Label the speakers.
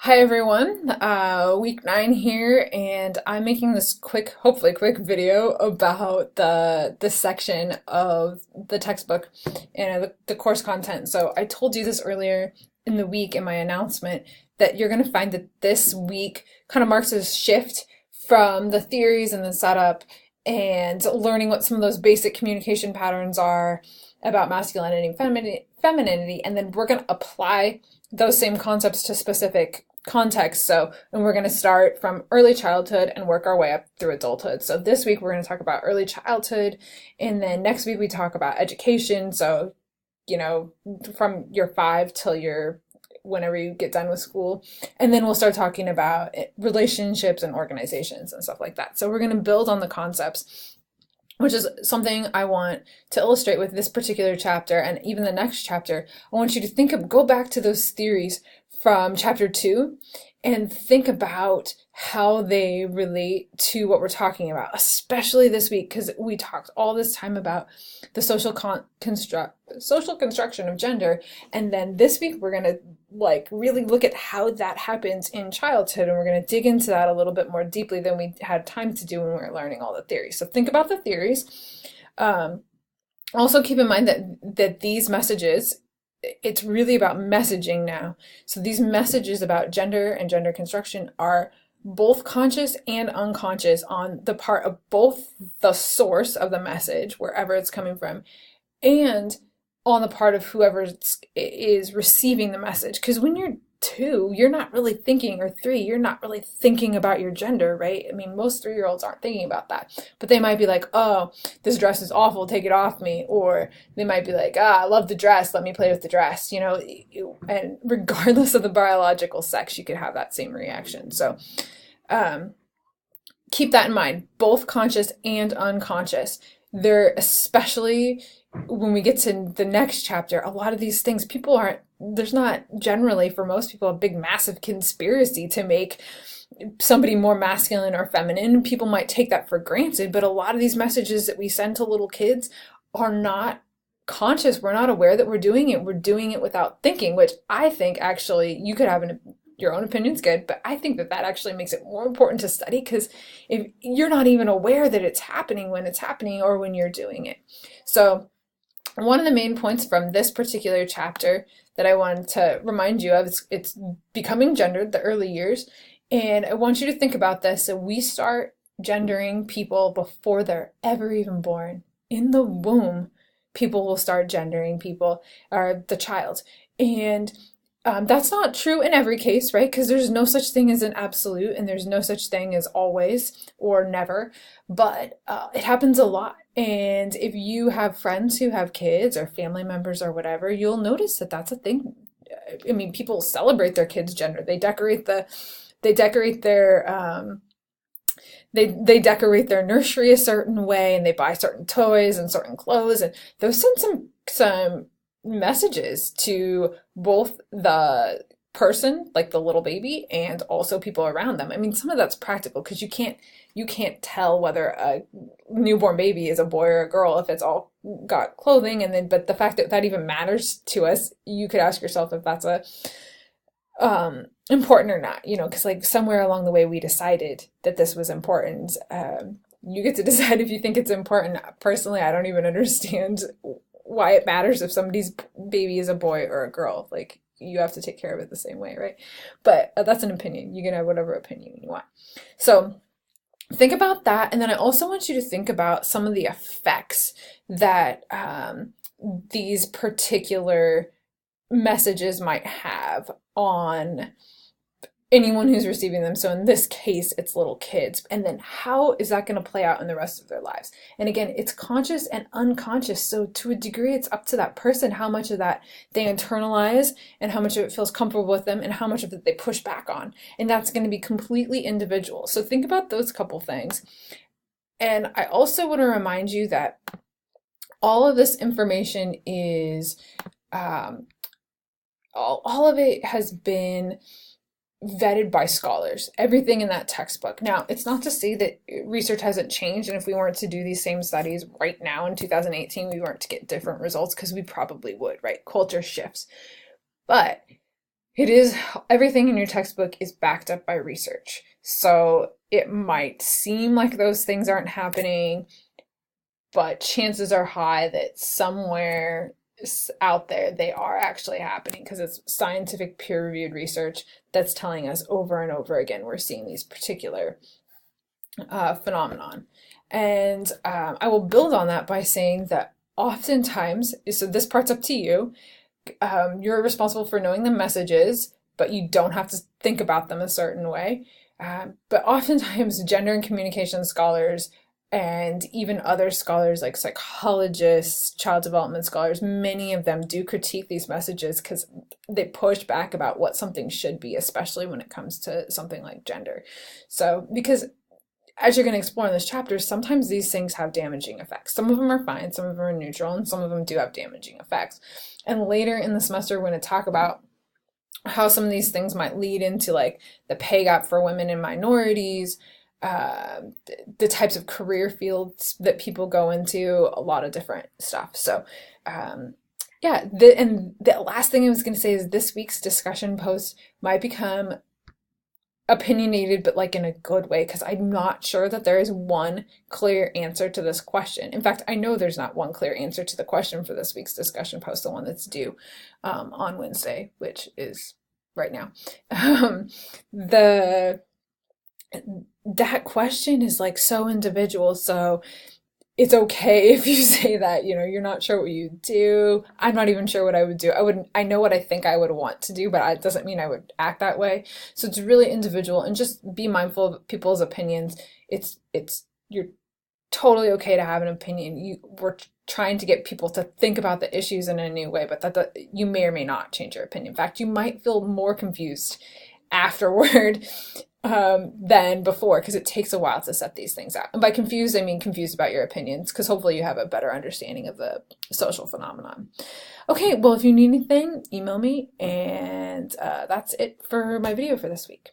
Speaker 1: Hi everyone, week 9 here, and I'm making this hopefully quick video about this section of the textbook and the course content. So I told you this earlier in the week in my announcement that you're going to find that this week kind of marks a shift from the theories and the setup and learning what some of those basic communication patterns are about masculinity and femininity, and then we're going to apply those same concepts to specific context. And we're going to start from early childhood and work our way up through adulthood. So this week we're going to talk about early childhood, and then next week we talk about education. So, from year 5 till whenever you get done with school. And then we'll start talking about relationships and organizations and stuff like that. So we're going to build on the concepts, which is something I want to illustrate with this particular chapter and even the next chapter. I want you to go back to those theories from chapter 2 and think about how they relate to what we're talking about, especially this week, because we talked all this time about the social construction of gender. And then this week we're going to really look at how that happens in childhood, and we're going to dig into that a little bit more deeply than we had time to do when we were learning all the theories. So think about the theories. Also keep in mind that these messages, it's really about messaging now. So these messages about gender and gender construction are both conscious and unconscious on the part of both the source of the message, wherever it's coming from, and on the part of whoever is receiving the message. Because when you're 2, you're not really thinking, or 3, you're not really thinking about your gender, right? I mean, most 3-year-olds aren't thinking about that, but they might be like, oh, this dress is awful, take it off me. Or they might be like, I love the dress, let me play with the dress, and regardless of the biological sex, you could have that same reaction. So keep that in mind, both conscious and unconscious. They're, especially when we get to the next chapter, a lot of these things, there's not generally, for most people, a big massive conspiracy to make somebody more masculine or feminine. People might take that for granted, but a lot of these messages that we send to little kids are not conscious. We're not aware that we're doing it. We're doing it without thinking, which I think actually you could have your own opinion's good, but I think that actually makes it more important to study, because if you're not even aware that it's happening when it's happening or when you're doing it. So one of the main points from this particular chapter that I wanted to remind you of is it's becoming gendered, the early years. And I want you to think about this. So we start gendering people before they're ever even born. In the womb, people will start gendering people, or the child. And that's not true in every case, right? Because there's no such thing as an absolute, and there's no such thing as always or never, but it happens a lot. And if you have friends who have kids or family members or whatever, you'll notice that that's a thing. I mean, people celebrate their kids' gender. They decorate their they decorate their nursery a certain way, and they buy certain toys and certain clothes, and those send some messages to both the person, like the little baby, and also people around them. I mean, some of that's practical, because you can't tell whether a newborn baby is a boy or a girl if it's all got clothing, but the fact that even matters to us, you could ask yourself if that's important or not, because somewhere along the way we decided that this was important. You get to decide if you think it's important. Personally, I don't even understand why it matters if somebody's baby is a boy or a girl. Like, you have to take care of it the same way, right? But that's an opinion. You can have whatever opinion you want. So think about that. And then I also want you to think about some of the effects that these particular messages might have on anyone who's receiving them. So in this case, it's little kids. And then how is that going to play out in the rest of their lives? And again, it's conscious and unconscious. So to a degree, it's up to that person how much of that they internalize, and how much of it feels comfortable with them, and how much of it they push back on. And that's going to be completely individual. So think about those couple things. And I also want to remind you that all of this information is, all of it has been vetted by scholars, everything in that textbook. Now, it's not to say that research hasn't changed, and if we weren't to do these same studies right now in 2018, we weren't to get different results, because we probably would, right? Culture shifts. But It is, everything in your textbook is backed up by research. So it might seem like those things aren't happening, but chances are high that somewhere out there they are actually happening because it's scientific peer-reviewed research that's telling us over and over again we're seeing these particular phenomenon. And I will build on that by saying that oftentimes, so this part's up to you, you're responsible for knowing the messages, but you don't have to think about them a certain way. But oftentimes, gender and communication scholars and even other scholars like psychologists, child development scholars, many of them do critique these messages because they push back about what something should be, especially when it comes to something like gender. So, because as you're going to explore in this chapter, sometimes these things have damaging effects. Some of them are fine, some of them are neutral, and some of them do have damaging effects. And later in the semester, we're going to talk about how some of these things might lead into like the pay gap for women and minorities, the types of career fields that people go into, a lot of different stuff. So, yeah, and the last thing I was going to say is this week's discussion post might become opinionated, but like in a good way, because I'm not sure that there is one clear answer to this question. In fact, I know there's not one clear answer to the question for this week's discussion post, the one that's due on Wednesday, which is right now. That question is like so individual, so it's okay if you say that, you're not sure what you do. I'm not even sure what I would do. I know what I think I would want to do, but it doesn't mean I would act that way. So it's really individual, and just be mindful of people's opinions. You're totally okay to have an opinion. We're trying to get people to think about the issues in a new way, but that you may or may not change your opinion. In fact, you might feel more confused afterward than before, because it takes a while to set these things out. And by confused, I mean confused about your opinions, because hopefully you have a better understanding of the social phenomenon. Okay, well, if you need anything, email me, and that's it for my video for this week.